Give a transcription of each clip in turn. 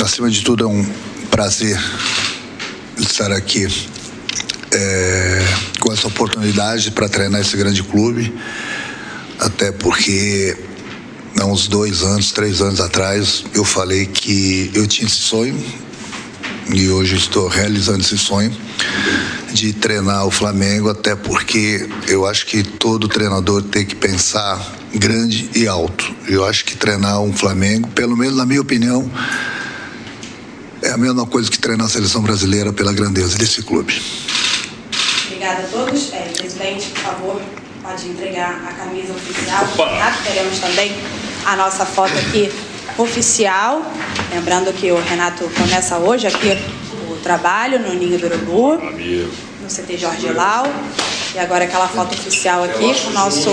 acima de tudo, é um prazer estar aqui com essa oportunidade para treinar esse grande clube, até porque há uns 2 anos, 3 anos atrás, eu falei que eu tinha esse sonho e hoje estou realizando esse sonho de treinar o Flamengo, até porque eu acho que todo treinador tem que pensar grande e alto. Eu acho que treinar um Flamengo, pelo menos na minha opinião, é a mesma coisa que treinar a seleção brasileira pela grandeza desse clube. Obrigada a todos. Presidente, por favor, pode entregar a camisa oficial. Renato, teremos também a nossa foto aqui oficial. Lembrando que o Renato começa hoje aqui o trabalho no Ninho do Urubu, no CT Jorge Lau. E agora aquela foto oficial aqui com o nosso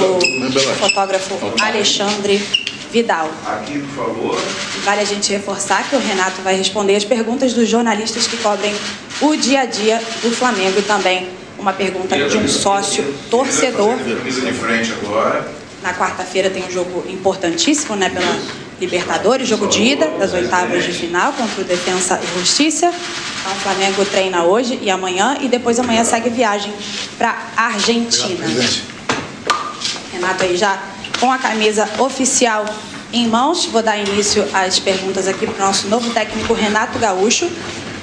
fotógrafo Alexandre Vidal. Aqui, por favor. Vale a gente reforçar que o Renato vai responder as perguntas dos jornalistas que cobrem o dia a dia do Flamengo e também uma pergunta de um sócio torcedor. De frente agora. Na quarta-feira tem um jogo importantíssimo, né, pela Libertadores, jogo de ida das oitavas de final contra o Defensa e Justiça. Então o Flamengo treina hoje e amanhã e depois amanhã segue viagem para a Argentina. Renato aí já com a camisa oficial em mãos. Vou dar início às perguntas aqui para o nosso novo técnico Renato Gaúcho.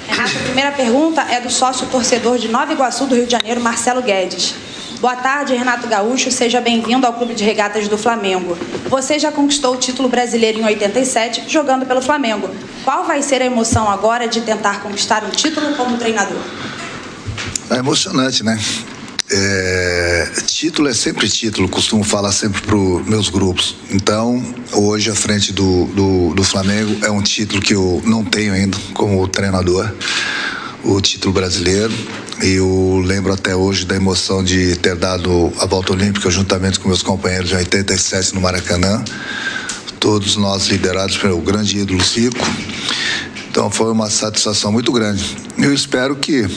Renato, a primeira pergunta é do sócio torcedor de Nova Iguaçu, do Rio de Janeiro, Marcelo Guedes. Boa tarde, Renato Gaúcho. Seja bem-vindo ao Clube de Regatas do Flamengo. Você já conquistou o título brasileiro em 87, jogando pelo Flamengo. Qual vai ser a emoção agora de tentar conquistar um título como treinador? É emocionante, né? Título é sempre título, costumo falar sempre para os meus grupos. Então, hoje, à frente do Flamengo, é um título que eu não tenho ainda como treinador, o título brasileiro. E eu lembro até hoje da emoção de ter dado a volta olímpica juntamente com meus companheiros em 87 no Maracanã. Todos nós liderados pelo grande ídolo Zico. Então, foi uma satisfação muito grande. Eu espero que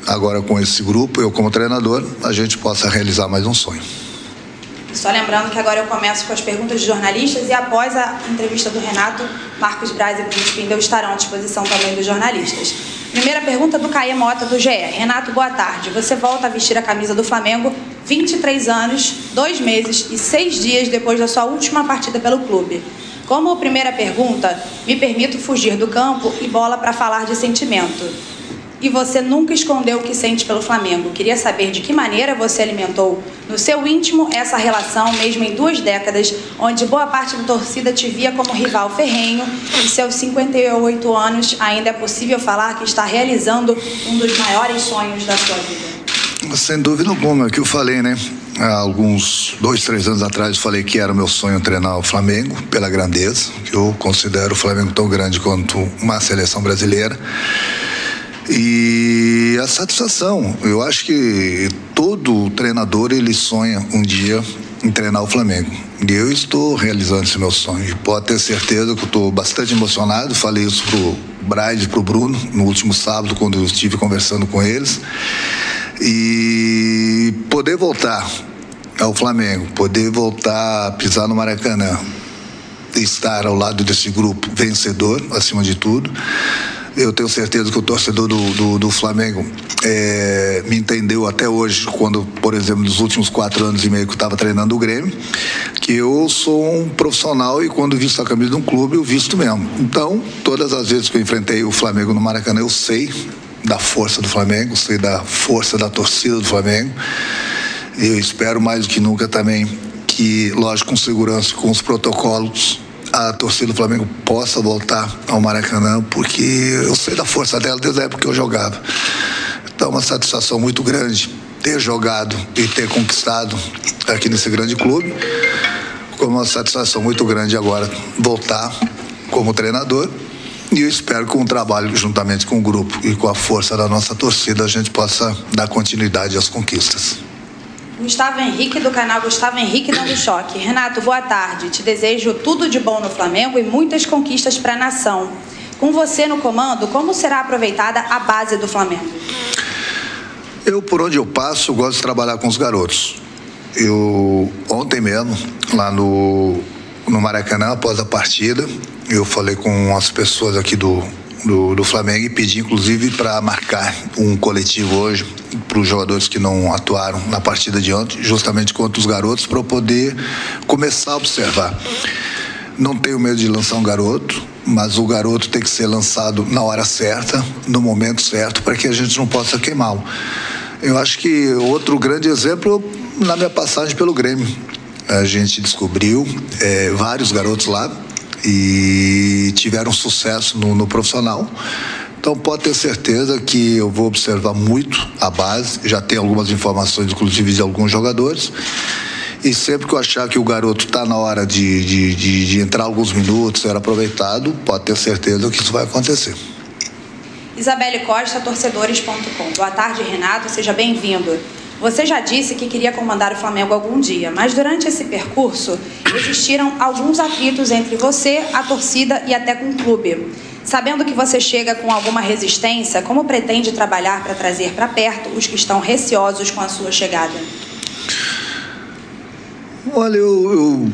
agora com esse grupo, eu como treinador, a gente possa realizar mais um sonho. Só lembrando que agora eu começo com as perguntas de jornalistas e após a entrevista do Renato, Marcos Braz e Bruno Spindel estarão à disposição também dos jornalistas. Primeira pergunta do Caê Mota, do GE. Renato, boa tarde. Você volta a vestir a camisa do Flamengo 23 anos, 2 meses e 6 dias depois da sua última partida pelo clube. Como primeira pergunta, me permito fugir do campo e bola para falar de sentimento. E você nunca escondeu o que sente pelo Flamengo. Queria saber de que maneira você alimentou no seu íntimo essa relação, mesmo em 2 décadas, onde boa parte da torcida te via como rival ferrenho, e seus 58 anos ainda é possível falar que está realizando um dos maiores sonhos da sua vida. Sem dúvida alguma, é o que eu falei, né? Há alguns 2, 3 anos atrás eu falei que era meu sonho treinar o Flamengo pela grandeza, que eu considero o Flamengo tão grande quanto uma seleção brasileira. E a satisfação, eu acho que todo treinador ele sonha um dia em treinar o Flamengo. E eu estou realizando esse meu sonho. E pode ter certeza que eu estou bastante emocionado. Falei isso pro Braz e pro Bruno no último sábado, quando eu estive conversando com eles. E poder voltar ao Flamengo, poder voltar a pisar no Maracanã, estar ao lado desse grupo vencedor, acima de tudo. Eu tenho certeza que o torcedor do Flamengo me entendeu até hoje, quando, por exemplo, nos últimos 4 anos e meio que eu estava treinando o Grêmio, que eu sou um profissional e quando visto a camisa de um clube, eu visto mesmo. Então, todas as vezes que eu enfrentei o Flamengo no Maracanã, eu sei da força do Flamengo, sei da força da torcida do Flamengo. Eu espero mais do que nunca também que, lógico, com segurança, com os protocolos, a torcida do Flamengo possa voltar ao Maracanã, porque eu sei da força dela desde a época que eu jogava. Então, é uma satisfação muito grande ter jogado e ter conquistado aqui nesse grande clube, como uma satisfação muito grande agora voltar como treinador. E eu espero que com o trabalho juntamente com o grupo e com a força da nossa torcida a gente possa dar continuidade às conquistas. Gustavo Henrique, do canal Gustavo Henrique Dando Choque. Renato, boa tarde. Te desejo tudo de bom no Flamengo e muitas conquistas para a nação. Com você no comando, como será aproveitada a base do Flamengo? Eu, por onde eu passo, gosto de trabalhar com os garotos. Eu, ontem mesmo, lá no Maracanã, após a partida, Eu falei com as pessoas aqui do Flamengo e pedi inclusive para marcar um coletivo hoje para os jogadores que não atuaram na partida de ontem, justamente contra os garotos, para eu poder começar a observar. Não tenho medo de lançar um garoto, mas o garoto tem que ser lançado na hora certa, no momento certo, para que a gente não possa queimá-lo. Eu acho que outro grande exemplo na minha passagem pelo Grêmio. A gente descobriu vários garotos lá e tiveram sucesso no profissional. Então pode ter certeza que eu vou observar muito a base, já tenho algumas informações inclusive de alguns jogadores, e sempre que eu achar que o garoto está na hora de entrar alguns minutos, ser aproveitado, pode ter certeza que isso vai acontecer. Isabelle Costa, torcedores.com. Boa tarde, Renato, seja bem-vindo. Você já disse que queria comandar o Flamengo algum dia, mas durante esse percurso existiram alguns atritos entre você, a torcida e até com o clube. Sabendo que você chega com alguma resistência, como pretende trabalhar para trazer para perto os que estão receosos com a sua chegada? Olha, eu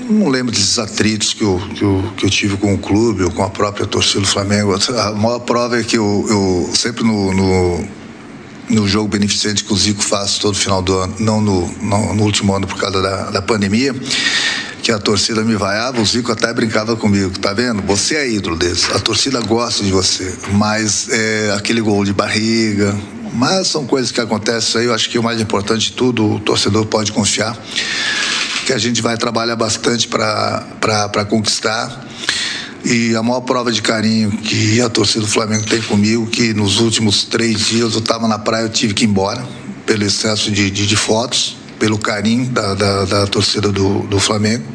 não lembro desses atritos que eu tive com o clube ou com a própria torcida do Flamengo. A maior prova é que eu sempre no jogo beneficente que o Zico faz todo final do ano, não no último ano por causa da pandemia, que a torcida me vaiava, o Zico até brincava comigo, tá vendo? Você é ídolo deles, a torcida gosta de você, mas aquele gol de barriga, mas são coisas que acontecem aí. Eu acho que o mais importante de tudo, o torcedor pode confiar, que a gente vai trabalhar bastante para conquistar. E a maior prova de carinho que a torcida do Flamengo tem comigo, que nos últimos 3 dias eu estava na praia, eu tive que ir embora, pelo excesso de fotos, pelo carinho da torcida do Flamengo.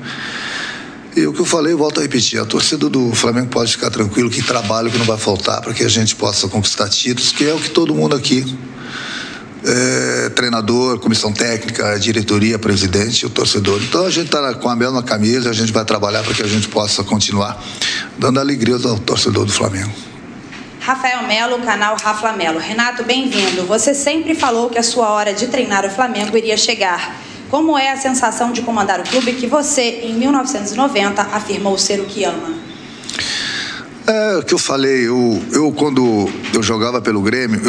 E o que eu falei, eu volto a repetir, a torcida do Flamengo pode ficar tranquilo que trabalho que não vai faltar para que a gente possa conquistar títulos, que é o que todo mundo aqui, treinador, comissão técnica, diretoria, presidente e o torcedor. Então a gente está com a mesma camisa, a gente vai trabalhar para que a gente possa continuar dando alegria ao torcedor do Flamengo. Rafael Melo, canal Rafa Melo. Renato, bem-vindo. Você sempre falou que a sua hora de treinar o Flamengo iria chegar. Como é a sensação de comandar o clube que você, em 1990, afirmou ser o que ama? É o que eu falei, eu quando eu jogava pelo Grêmio,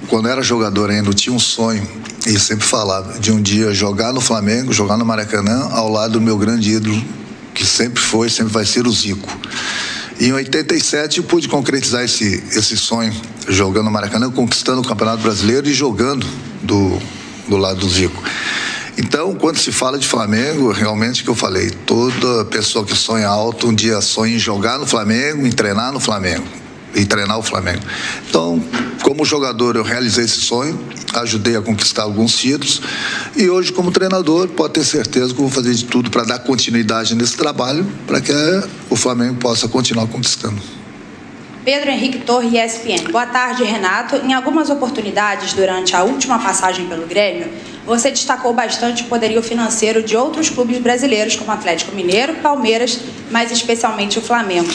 quando era jogador ainda, eu tinha um sonho, e sempre falava, de um dia jogar no Flamengo, jogar no Maracanã, ao lado do meu grande ídolo, que sempre vai ser o Zico. E em 87 eu pude concretizar esse sonho, jogando no Maracanã, conquistando o Campeonato Brasileiro e jogando do lado do Zico. Então, quando se fala de Flamengo, realmente que eu falei, toda pessoa que sonha alto, um dia sonha em jogar no Flamengo, em treinar no Flamengo, e treinar o Flamengo. Então, como jogador, eu realizei esse sonho, ajudei a conquistar alguns títulos, e hoje, como treinador, pode ter certeza que eu vou fazer de tudo para dar continuidade nesse trabalho, para que o Flamengo possa continuar conquistando. Pedro Henrique Torre, ESPN. Boa tarde, Renato. Em algumas oportunidades, durante a última passagem pelo Grêmio, você destacou bastante o poderio financeiro de outros clubes brasileiros, como Atlético Mineiro, Palmeiras, mas especialmente o Flamengo,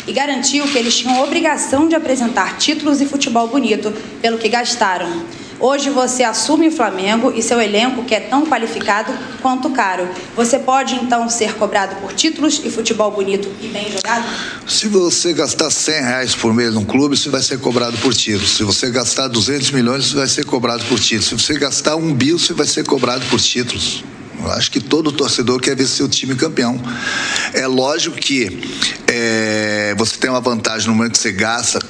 e garantiu que eles tinham a obrigação de apresentar títulos e futebol bonito pelo que gastaram. Hoje você assume o Flamengo e seu elenco, que é tão qualificado quanto caro. Você pode, então, ser cobrado por títulos e futebol bonito e bem jogado? Se você gastar R$100 por mês num clube, você vai ser cobrado por títulos. Se você gastar 200 milhões, você vai ser cobrado por títulos. Se você gastar 1 bilhão, você vai ser cobrado por títulos. Eu acho que todo torcedor quer ver seu time campeão. É lógico que você tem uma vantagem no momento que você gasta,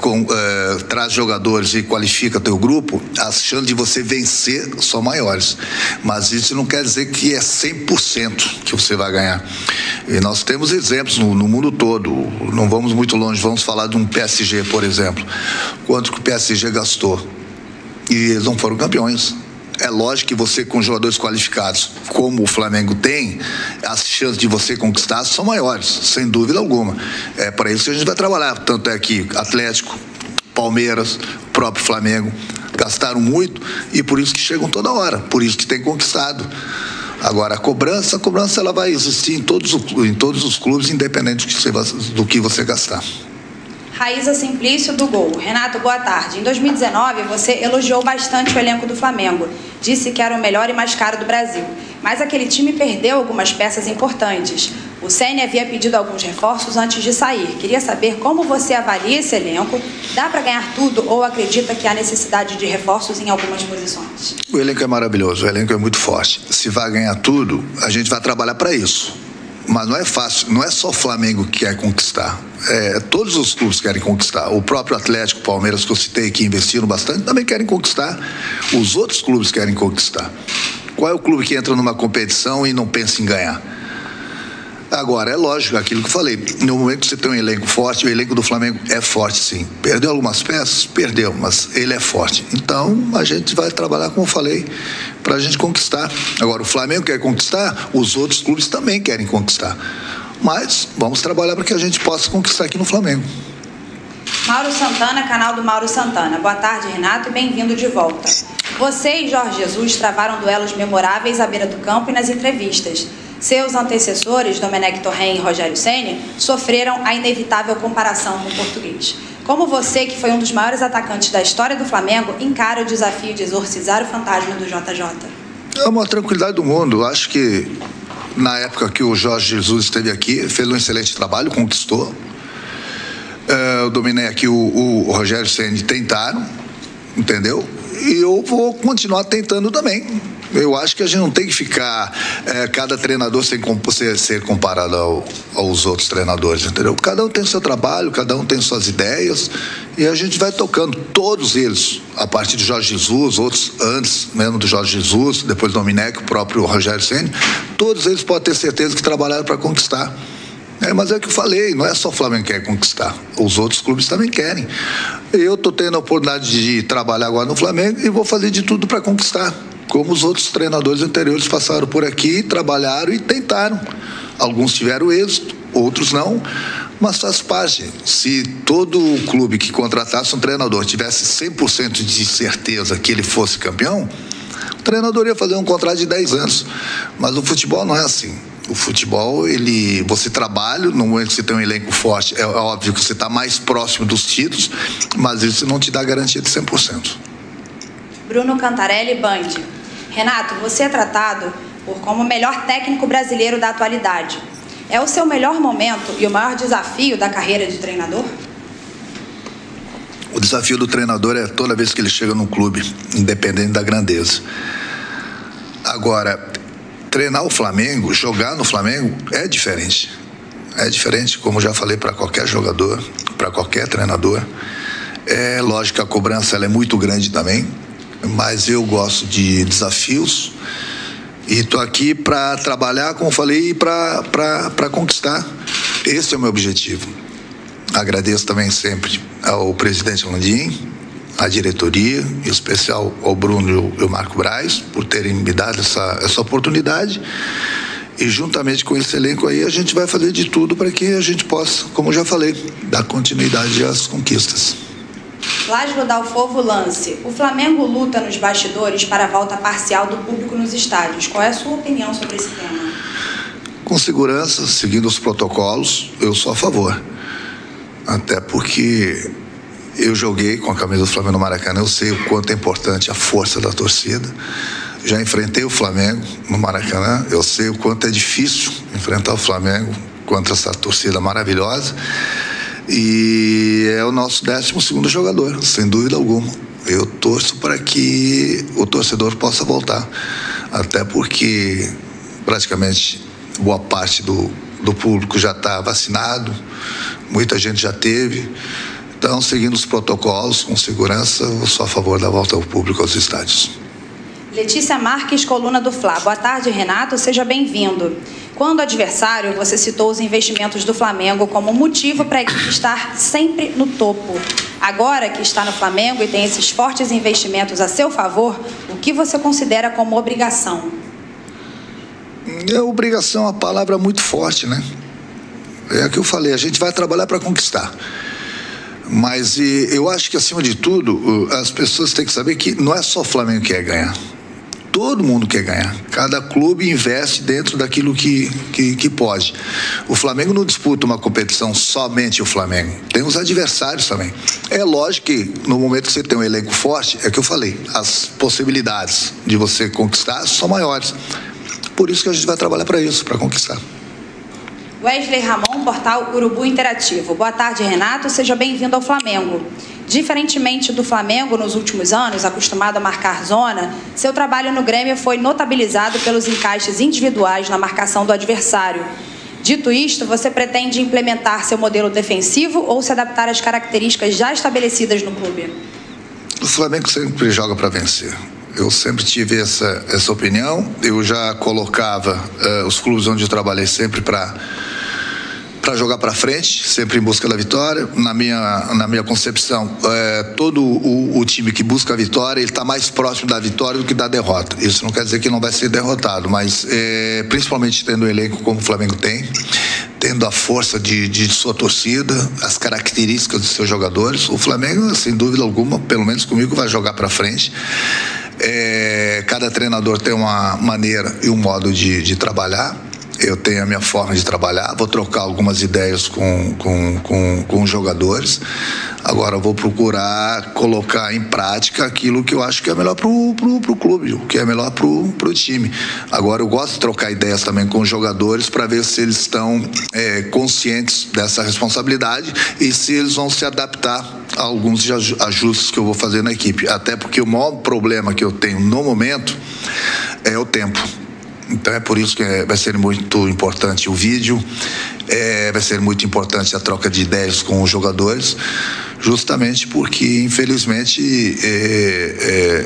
traz jogadores e qualifica teu grupo, as chances de você vencer são maiores. Mas isso não quer dizer que é 100% que você vai ganhar. E nós temos exemplos no mundo todo. Não vamos muito longe, vamos falar de um PSG, por exemplo. Quanto que o PSG gastou? E eles não foram campeões. É lógico que você, com jogadores qualificados, como o Flamengo tem, as chances de você conquistar são maiores, sem dúvida alguma. É para isso que a gente vai trabalhar. Tanto é que Atlético, Palmeiras, próprio Flamengo gastaram muito e por isso que chegam toda hora, por isso que tem conquistado. Agora, a cobrança ela vai existir em todos os clubes, independente do que você gastar. Raíza Simplício, do Gol. Renato, boa tarde. Em 2019, você elogiou bastante o elenco do Flamengo. Disse que era o melhor e mais caro do Brasil. Mas aquele time perdeu algumas peças importantes. O Ceni havia pedido alguns reforços antes de sair. Queria saber como você avalia esse elenco. Dá para ganhar tudo ou acredita que há necessidade de reforços em algumas posições? O elenco é maravilhoso, o elenco é muito forte. Se vai ganhar tudo, a gente vai trabalhar para isso. Mas não é fácil, não é só o Flamengo que quer conquistar. Todos os clubes querem conquistar. O próprio Atlético, Palmeiras, que eu citei, que investiram bastante, também querem conquistar. Os outros clubes querem conquistar. Qual é o clube que entra numa competição e não pensa em ganhar? Agora, é lógico, aquilo que eu falei, no momento que você tem um elenco forte, o elenco do Flamengo é forte, sim. Perdeu algumas peças? Perdeu, mas ele é forte. Então, a gente vai trabalhar, como eu falei, para a gente conquistar. Agora, o Flamengo quer conquistar, os outros clubes também querem conquistar. Mas vamos trabalhar para que a gente possa conquistar aqui no Flamengo. Mauro Santana, canal do Mauro Santana. Boa tarde, Renato, e bem-vindo de volta. Você e Jorge Jesus travaram duelos memoráveis à beira do campo e nas entrevistas. Seus antecessores, Domenech Torrent e Rogério Ceni, sofreram a inevitável comparação com o português. Como você, que foi um dos maiores atacantes da história do Flamengo, encara o desafio de exorcizar o fantasma do JJ? É uma tranquilidade do mundo. Acho que na época que o Jorge Jesus esteve aqui, fez um excelente trabalho, conquistou. O Domenech e o Rogério Ceni tentaram, entendeu? E eu vou continuar tentando também. Eu acho que a gente não tem que ficar cada treinador sem ser comparado aos outros treinadores, entendeu? Cada um tem seu trabalho, cada um tem suas ideias e a gente vai tocando, todos eles, a partir de Jorge Jesus, outros antes mesmo do Jorge Jesus, depois do Domenech, o próprio Rogério Ceni, todos eles podem ter certeza que trabalharam para conquistar. Mas é o que eu falei, não é só o Flamengo que quer conquistar, os outros clubes também querem. Eu estou tendo a oportunidade de trabalhar agora no Flamengo e vou fazer de tudo para conquistar, como os outros treinadores anteriores passaram por aqui, trabalharam e tentaram. Alguns tiveram êxito, outros não, mas faz parte. Se todo clube que contratasse um treinador tivesse 100% de certeza que ele fosse campeão, o treinador ia fazer um contrato de 10 anos. Mas o futebol não é assim. O futebol, você trabalha, no momento que você tem um elenco forte, é óbvio que você está mais próximo dos títulos, mas isso não te dá garantia de 100%. Bruno Cantarelli, Band. Renato, você é tratado como o melhor técnico brasileiro da atualidade. É o seu melhor momento e o maior desafio da carreira de treinador? O desafio do treinador é toda vez que ele chega num clube, independente da grandeza. Agora, treinar o Flamengo, jogar no Flamengo é diferente. É diferente, como já falei, para qualquer jogador, para qualquer treinador. É lógico que a cobrança ela é muito grande também, mas eu gosto de desafios e estou aqui para trabalhar, como falei, para conquistar. Esse é o meu objetivo. Agradeço também sempre ao presidente Landim, à diretoria, em especial ao Bruno e ao Marco Braz, por terem me dado essa oportunidade. E juntamente com esse elenco aí, a gente vai fazer de tudo para que a gente possa, como eu já falei, dar continuidade às conquistas. Láslo Dalfovo, Lance. O Flamengo luta nos bastidores para a volta parcial do público nos estádios. Qual é a sua opinião sobre esse tema? Com segurança, seguindo os protocolos, eu sou a favor. Até porque eu joguei com a camisa do Flamengo no Maracanã, eu sei o quanto é importante a força da torcida. Já enfrentei o Flamengo no Maracanã, eu sei o quanto é difícil enfrentar o Flamengo contra essa torcida maravilhosa. E é o nosso 12º jogador, sem dúvida alguma. Eu torço para que o torcedor possa voltar, até porque praticamente boa parte do público já está vacinado, muita gente já teve. Então, seguindo os protocolos, com segurança, eu sou a favor da volta ao público aos estádios. Letícia Marques, coluna do Fla. Boa tarde, Renato, seja bem-vindo. Quando adversário, você citou os investimentos do Flamengo como motivo para a equipe estar sempre no topo. Agora que está no Flamengo e tem esses fortes investimentos a seu favor, o que você considera como obrigação? Obrigação é uma palavra muito forte, né? É o que eu falei, a gente vai trabalhar para conquistar. Mas eu acho que, acima de tudo, as pessoas têm que saber que não é só o Flamengo que quer ganhar. Todo mundo quer ganhar. Cada clube investe dentro daquilo que pode. O Flamengo não disputa uma competição somente o Flamengo. Tem os adversários também. É lógico que no momento que você tem um elenco forte, é o que eu falei, as possibilidades de você conquistar são maiores. Por isso que a gente vai trabalhar para isso, para conquistar. Wesley Ramon, portal Urubu Interativo. Boa tarde, Renato. Seja bem-vindo ao Flamengo. Diferentemente do Flamengo nos últimos anos, acostumado a marcar zona, seu trabalho no Grêmio foi notabilizado pelos encaixes individuais na marcação do adversário. Dito isto, você pretende implementar seu modelo defensivo ou se adaptar às características já estabelecidas no clube? O Flamengo sempre joga para vencer. Eu sempre tive essa opinião. Eu já colocava os clubes onde eu trabalhei sempre para jogar para frente, sempre em busca da vitória. Na minha concepção, todo o time que busca a vitória, ele está mais próximo da vitória do que da derrota. Isso não quer dizer que não vai ser derrotado, mas principalmente tendo um elenco como o Flamengo tem, tendo a força de sua torcida, as características dos seus jogadores, o Flamengo, sem dúvida alguma, pelo menos comigo, vai jogar para frente. Cada treinador tem uma maneira e um modo de trabalhar. Eu tenho a minha forma de trabalhar, vou trocar algumas ideias com os jogadores. Agora eu vou procurar colocar em prática aquilo que eu acho que é melhor pro clube, o que é melhor pro time. Agora eu gosto de trocar ideias também com os jogadores para ver se eles estão conscientes dessa responsabilidade e se eles vão se adaptar a alguns ajustes que eu vou fazer na equipe. Até porque o maior problema que eu tenho no momento é o tempo. Então é por isso que vai ser muito importante o vídeo, vai ser muito importante a troca de ideias com os jogadores, justamente porque, infelizmente,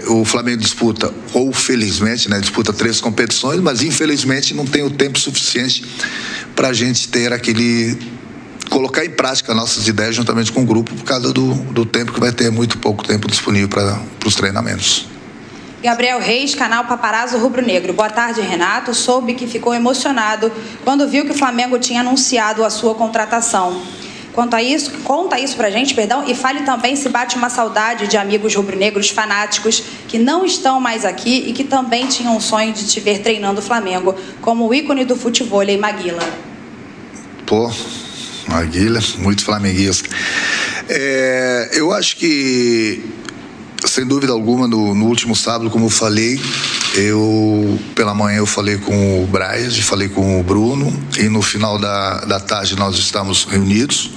o Flamengo disputa, ou felizmente, né, disputa 3 competições, mas infelizmente não tem o tempo suficiente para a gente ter colocar em prática nossas ideias juntamente com o grupo, por causa do tempo que vai ter muito pouco tempo disponível para os treinamentos. Gabriel Reis, canal Paparazzo Rubro Negro. Boa tarde, Renato. Soube que ficou emocionado quando viu que o Flamengo tinha anunciado a sua contratação. Quanto a isso, conta isso pra gente, e fale também se bate uma saudade de amigos rubro-negros fanáticos que não estão mais aqui e que também tinham um sonho de te ver treinando o Flamengo, como o ícone do futevôlei, Maguila. Pô, Maguila, muito flamenguista. Eu acho que, sem dúvida alguma, no último sábado, como eu falei, pela manhã eu falei com o Braz, falei com o Bruno, e no final da tarde nós estamos reunidos.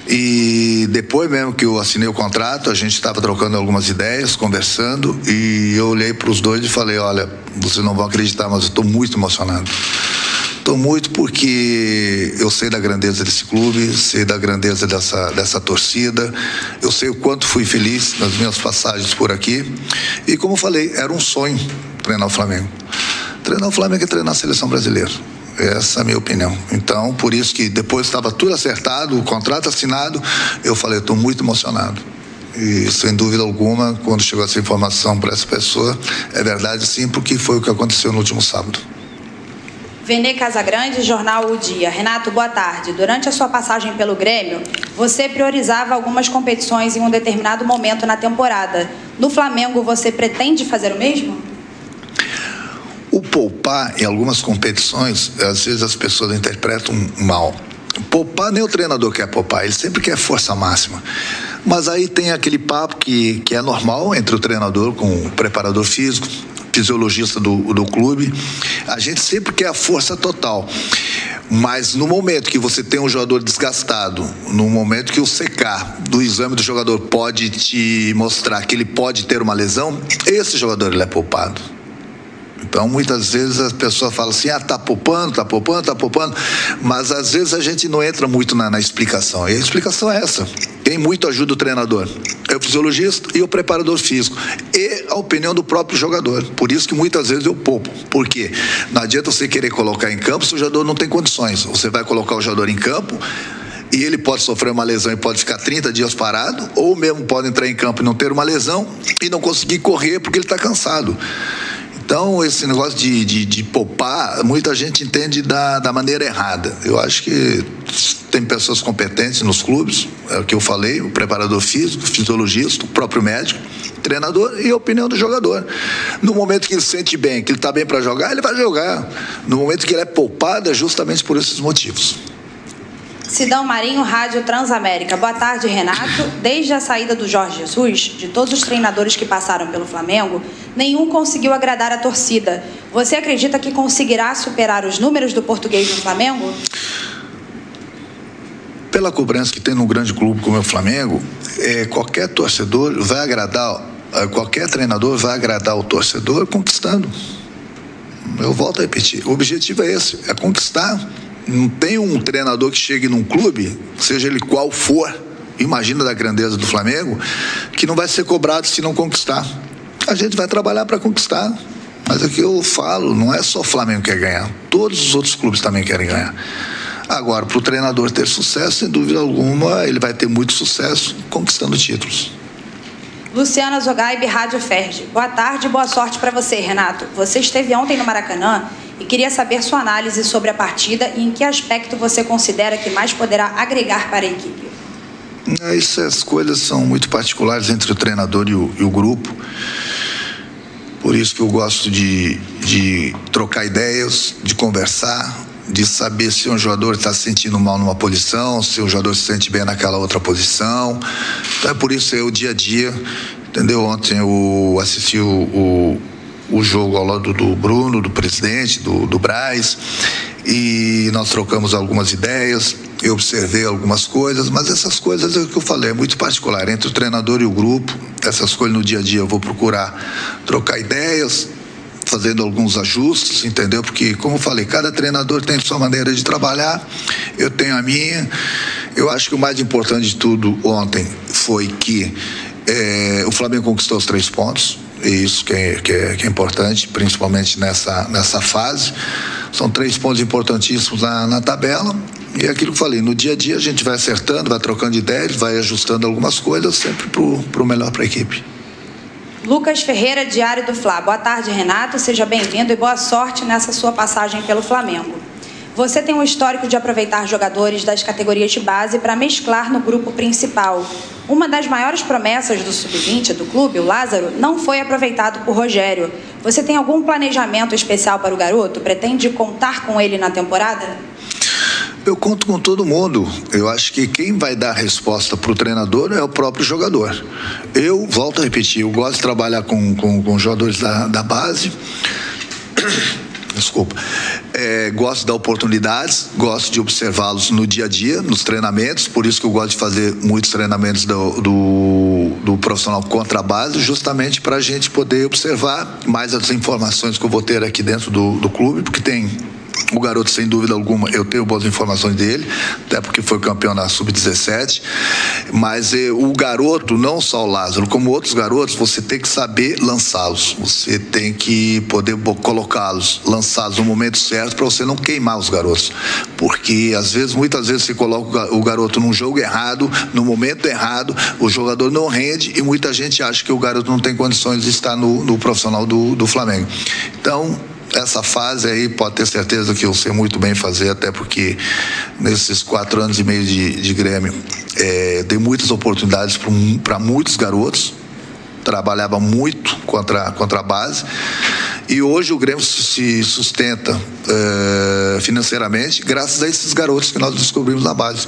E depois mesmo que eu assinei o contrato, a gente estava trocando algumas ideias, conversando, e eu olhei para os dois e falei: olha, vocês não vão acreditar, mas eu estou muito emocionado. Estou muito, porque eu sei da grandeza desse clube, sei da grandeza dessa torcida, eu sei o quanto fui feliz nas minhas passagens por aqui. E como eu falei, era um sonho treinar o Flamengo. Treinar o Flamengo é treinar a seleção brasileira. Essa é a minha opinião. Então, por isso que depois estava tudo acertado, o contrato assinado, eu falei: estou muito emocionado. E sem dúvida alguma, quando chegou essa informação para essa pessoa, é verdade sim, porque foi o que aconteceu no último sábado. Venê Casagrande, jornal O Dia. Renato, boa tarde. Durante a sua passagem pelo Grêmio, você priorizava algumas competições em um determinado momento na temporada. No Flamengo, você pretende fazer o mesmo? O poupar em algumas competições, às vezes as pessoas interpretam mal. Poupar, nem o treinador quer poupar, ele sempre quer força máxima. Mas aí tem aquele papo que é normal entre o treinador com o preparador físico, fisiologista do clube. A gente sempre quer a força total, mas no momento que você tem um jogador desgastado, no momento que o secar do exame do jogador pode te mostrar que ele pode ter uma lesão, esse jogador ele é poupado. Então, muitas vezes as pessoas falam assim: tá poupando, mas às vezes a gente não entra muito na explicação, e a explicação é essa. Quem muito ajuda o treinador é o fisiologista e o preparador físico, e a opinião do próprio jogador. Por isso que muitas vezes eu poupo. Por quê? Não adianta você querer colocar em campo se o jogador não tem condições. Você vai colocar o jogador em campo e ele pode sofrer uma lesão e pode ficar 30 dias parado, ou mesmo pode entrar em campo e não ter uma lesão e não conseguir correr porque ele está cansado. Então, esse negócio de poupar, muita gente entende da maneira errada. Eu acho que tem pessoas competentes nos clubes, é o que eu falei: o preparador físico, o fisiologista, o próprio médico, o treinador e a opinião do jogador. No momento que ele se sente bem, que ele está bem para jogar, ele vai jogar. No momento que ele é poupado, é justamente por esses motivos. Sidão Marinho, Rádio Transamérica. Boa tarde, Renato. Desde a saída do Jorge Jesus, de todos os treinadores que passaram pelo Flamengo, nenhum conseguiu agradar a torcida. Você acredita que conseguirá superar os números do português no Flamengo? pela cobrança que tem num grande clube como é o Flamengo, qualquer torcedor vai agradar, qualquer treinador vai agradar o torcedor conquistando. Eu volto a repetir, o objetivo é esse, é conquistar. Não tem um treinador que chegue num clube, seja ele qual for, imagina da grandeza do Flamengo, que não vai ser cobrado se não conquistar. A gente vai trabalhar para conquistar. Mas aqui eu falo, não é só o Flamengo que quer ganhar, todos os outros clubes também querem ganhar. Agora, para o treinador ter sucesso, sem dúvida alguma, ele vai ter muito sucesso conquistando títulos. Luciana Zogaib, Rádio Ferdi. Boa tarde e boa sorte para você, Renato. Você esteve ontem no Maracanã e queria saber sua análise sobre a partida e em que aspecto você considera que mais poderá agregar para a equipe. Essas coisas são muito particulares entre o treinador e o grupo. Por isso que eu gosto de trocar ideias, de conversar, de saber se um jogador está se sentindo mal numa posição, se o jogador se sente bem naquela outra posição. Então é por isso o dia a dia, entendeu? Ontem eu assisti o jogo ao lado do Bruno, do presidente, do Braz, e nós trocamos algumas ideias, eu observei algumas coisas, mas essas coisas é o que eu falei, é muito particular entre o treinador e o grupo. Essas coisas no dia a dia eu vou procurar trocar ideias, fazendo alguns ajustes, entendeu? Porque, como eu falei, cada treinador tem sua maneira de trabalhar, eu tenho a minha. Eu acho que o mais importante de tudo ontem foi que o Flamengo conquistou os 3 pontos, e isso que é importante, principalmente nessa fase. São 3 pontos importantíssimos na tabela. E é aquilo que eu falei, no dia a dia a gente vai acertando, vai trocando ideias, vai ajustando algumas coisas, sempre pro melhor para a equipe. Lucas Ferreira, Diário do Fla. Boa tarde, Renato. Seja bem-vindo e boa sorte nessa sua passagem pelo Flamengo. Você tem um histórico de aproveitar jogadores das categorias de base para mesclar no grupo principal. Uma das maiores promessas do Sub-20 do clube, o Lázaro, não foi aproveitado por Rogério. Você tem algum planejamento especial para o garoto? Pretende contar com ele na temporada? Eu conto com todo mundo. Eu acho que quem vai dar a resposta para o treinador é o próprio jogador. Eu volto a repetir, eu gosto de trabalhar com jogadores da base. Desculpa. Gosto de dar oportunidades, gosto de observá-los no dia a dia, nos treinamentos, por isso que eu gosto de fazer muitos treinamentos do profissional contra a base, justamente para a gente poder observar mais as informações que eu vou ter aqui dentro do clube, porque tem o garoto, sem dúvida alguma, eu tenho boas informações dele, até porque foi campeão na Sub-17, mas o garoto, não só o Lázaro, como outros garotos, você tem que saber lançá-los, você tem que poder colocá-los, lançá-los no momento certo para você não queimar os garotos, porque muitas vezes você coloca o garoto num jogo errado, no momento errado, o jogador não rende e muita gente acha que o garoto não tem condições de estar no profissional do Flamengo. Então, essa fase aí pode ter certeza que eu sei muito bem fazer, até porque nesses 4 anos e meio de Grêmio dei muitas oportunidades para muitos garotos, trabalhava muito contra a base, e hoje o Grêmio se sustenta financeiramente graças a esses garotos que nós descobrimos na base,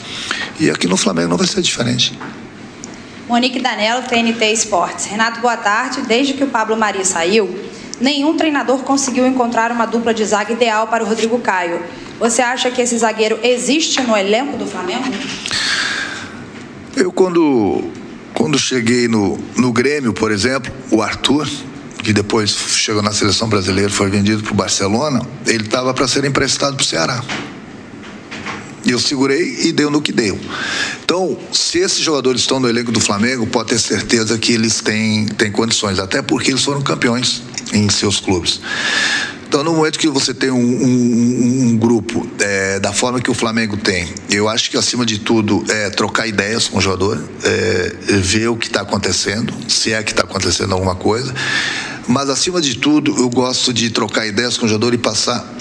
e aqui no Flamengo não vai ser diferente. Monique Danello, TNT Esportes. Renato, boa tarde. Desde que o Pablo Mari saiu, nenhum treinador conseguiu encontrar uma dupla de zaga ideal para o Rodrigo Caio. Você acha que esse zagueiro existe no elenco do Flamengo? Eu, quando cheguei no Grêmio, por exemplo, o Arthur, que depois chegou na seleção brasileira, foi vendido para o Barcelona, ele estava para ser emprestado para o Ceará. E eu segurei e deu no que deu. Então, se esses jogadores estão no elenco do Flamengo, pode ter certeza que eles têm condições, até porque eles foram campeões em seus clubes. Então, no momento que você tem um grupo da forma que o Flamengo tem, eu acho que acima de tudo é trocar ideias com o jogador, ver o que está acontecendo, se é que está acontecendo alguma coisa, mas acima de tudo eu gosto de trocar ideias com o jogador e passar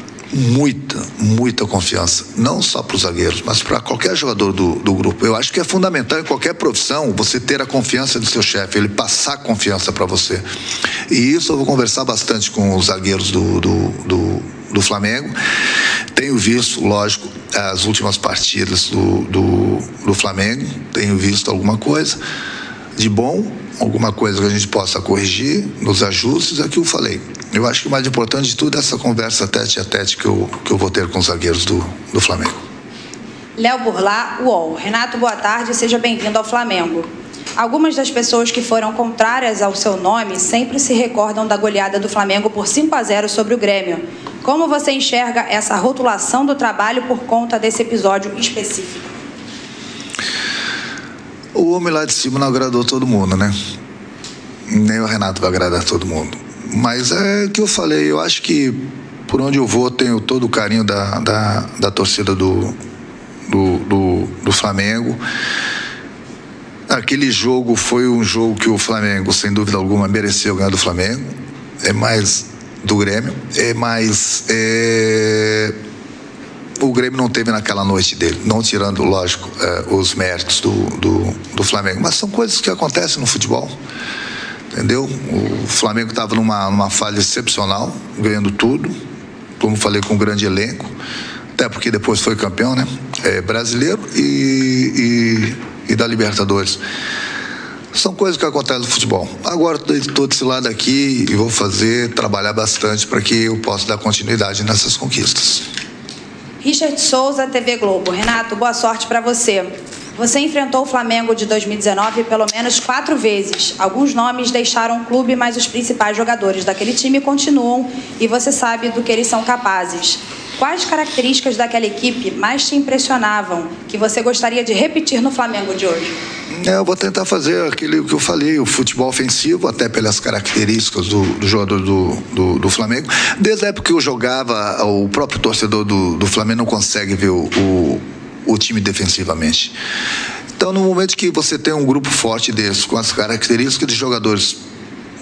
muita confiança, não só para os zagueiros, mas para qualquer jogador do grupo. Eu acho que é fundamental em qualquer profissão você ter a confiança do seu chefe, ele passar confiança para você. E isso eu vou conversar bastante com os zagueiros do Flamengo. Tenho visto, lógico, as últimas partidas do Flamengo, tenho visto alguma coisa de bom, alguma coisa que a gente possa corrigir nos ajustes, é o que eu falei. Eu acho que o mais importante de tudo é essa conversa tete a tete que eu vou ter com os zagueiros do Flamengo. Léo Burlá, UOL. Renato, boa tarde, seja bem-vindo ao Flamengo. Algumas das pessoas que foram contrárias ao seu nome sempre se recordam da goleada do Flamengo por 5-0 sobre o Grêmio. Como você enxerga essa rotulação do trabalho por conta desse episódio específico? O homem lá de cima não agradou todo mundo, né? Nem o Renato vai agradar todo mundo. Mas é o que eu falei, eu acho que por onde eu vou tenho todo o carinho da torcida do Flamengo. Aquele jogo foi um jogo que o Flamengo, sem dúvida alguma, mereceu ganhar do Flamengo. É mais do Grêmio. O Grêmio não teve naquela noite dele, não tirando, lógico, os méritos do Flamengo. Mas são coisas que acontecem no futebol. Entendeu? O Flamengo estava numa fase excepcional, ganhando tudo. Como falei, com um grande elenco. Até porque depois foi campeão, né? Brasileiro e da Libertadores. São coisas que acontecem no futebol. Agora estou desse lado aqui e vou trabalhar bastante para que eu possa dar continuidade nessas conquistas. Richard Souza, TV Globo. Renato, boa sorte para você. Você enfrentou o Flamengo de 2019 pelo menos 4 vezes. Alguns nomes deixaram o clube, mas os principais jogadores daquele time continuam e você sabe do que eles são capazes. Quais características daquela equipe mais te impressionavam, que você gostaria de repetir no Flamengo de hoje? Eu vou tentar fazer aquilo que eu falei, o futebol ofensivo, até pelas características do jogador do Flamengo. Desde a época que eu jogava, o próprio torcedor do Flamengo não consegue ver o time defensivamente. Então, no momento que você tem um grupo forte desse, com as características de jogadores,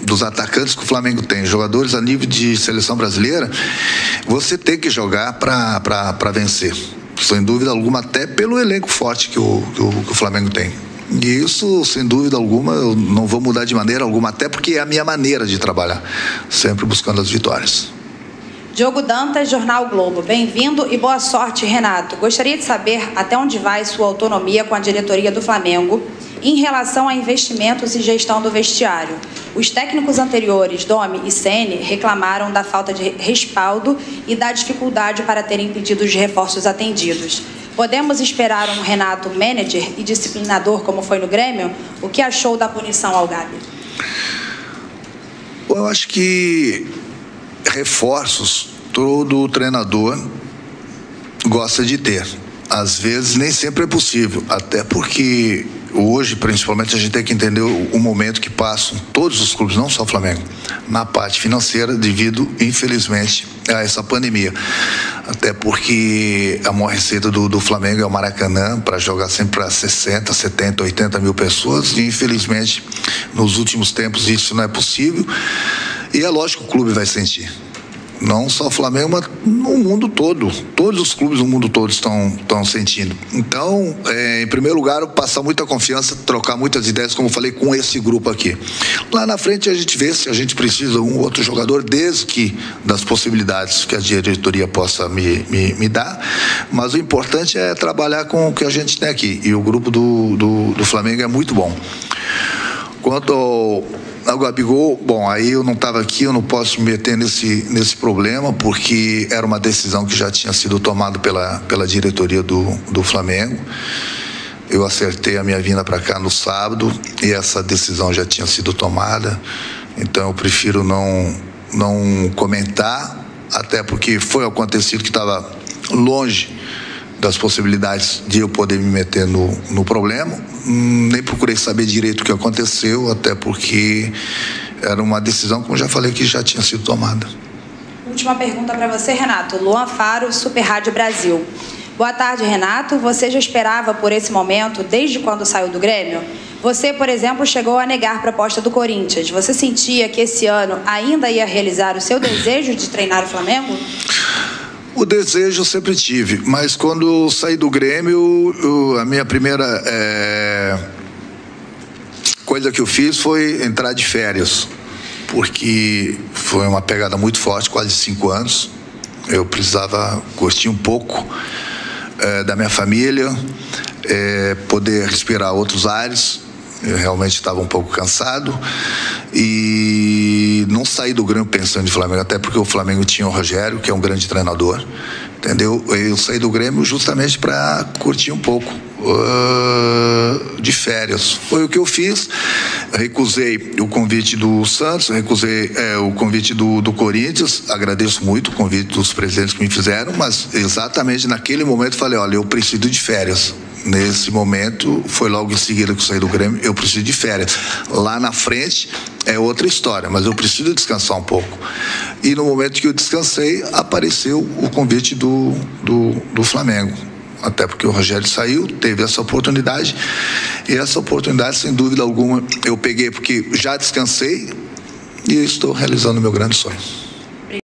dos atacantes que o Flamengo tem, jogadores a nível de seleção brasileira, você tem que jogar para vencer. Sem dúvida alguma, até pelo elenco forte que o Flamengo tem. E isso, sem dúvida alguma, eu não vou mudar de maneira alguma, até porque é a minha maneira de trabalhar, sempre buscando as vitórias. Diogo Dantas, Jornal Globo. Bem-vindo e boa sorte, Renato. Gostaria de saber até onde vai sua autonomia com a diretoria do Flamengo em relação a investimentos e gestão do vestiário. Os técnicos anteriores, Domi e Ceni, reclamaram da falta de respaldo e da dificuldade para terem pedidos de reforços atendidos. Podemos esperar um Renato manager e disciplinador como foi no Grêmio? O que achou da punição ao Gabi? Eu acho que reforços todo treinador gosta de ter. Às vezes nem sempre é possível, até porque hoje, principalmente, a gente tem que entender o momento que passam todos os clubes, não só o Flamengo, na parte financeira, devido, infelizmente, a essa pandemia. Até porque a maior receita do Flamengo é o Maracanã, para jogar sempre para 60, 70, 80 mil pessoas, e infelizmente, nos últimos tempos, isso não é possível. E é lógico que o clube vai sentir. Não só o Flamengo, mas no mundo todo. Todos os clubes no mundo todo estão sentindo. Então, em primeiro lugar, passar muita confiança, trocar muitas ideias, como eu falei, com esse grupo aqui. Lá na frente a gente vê se a gente precisa de um outro jogador, desde que das possibilidades que a diretoria possa me dar. Mas o importante é trabalhar com o que a gente tem aqui. E o grupo do Flamengo é muito bom. Quanto ao Gabigol, bom, aí eu não estava aqui, eu não posso me meter nesse problema, porque era uma decisão que já tinha sido tomada pela diretoria do Flamengo. Eu acertei a minha vinda para cá no sábado e essa decisão já tinha sido tomada, então eu prefiro não comentar, até porque foi acontecido que estava longe das possibilidades de eu poder me meter no problema. Nem procurei saber direito o que aconteceu, até porque era uma decisão, como já falei, que já tinha sido tomada. Última pergunta para você, Renato. Luan Faro, Super Rádio Brasil. Boa tarde, Renato. Você já esperava por esse momento desde quando saiu do Grêmio? Você, por exemplo, chegou a negar a proposta do Corinthians. Você sentia que esse ano ainda ia realizar o seu desejo de treinar o Flamengo? O desejo eu sempre tive, mas quando eu saí do Grêmio, a minha primeira coisa que eu fiz foi entrar de férias, porque foi uma pegada muito forte, quase 5 anos. Eu precisava curtir um pouco da minha família, poder respirar outros ares. Eu realmente estava um pouco cansado e não saí do Grêmio pensando em Flamengo, até porque o Flamengo tinha o Rogério, que é um grande treinador, entendeu? Eu saí do Grêmio justamente para curtir um pouco de férias. Foi o que eu fiz. Recusei o convite do Santos, recusei o convite do Corinthians. Agradeço muito o convite dos presidentes que me fizeram, mas exatamente naquele momento falei, olha, eu preciso de férias. Nesse momento, foi logo em seguida que eu saí do Grêmio, eu preciso de férias. Lá na frente é outra história, mas eu preciso descansar um pouco. E no momento que eu descansei, apareceu o convite do Flamengo. Até porque o Rogério saiu, teve essa oportunidade, e essa oportunidade, sem dúvida alguma, eu peguei porque já descansei e estou realizando o meu grande sonho.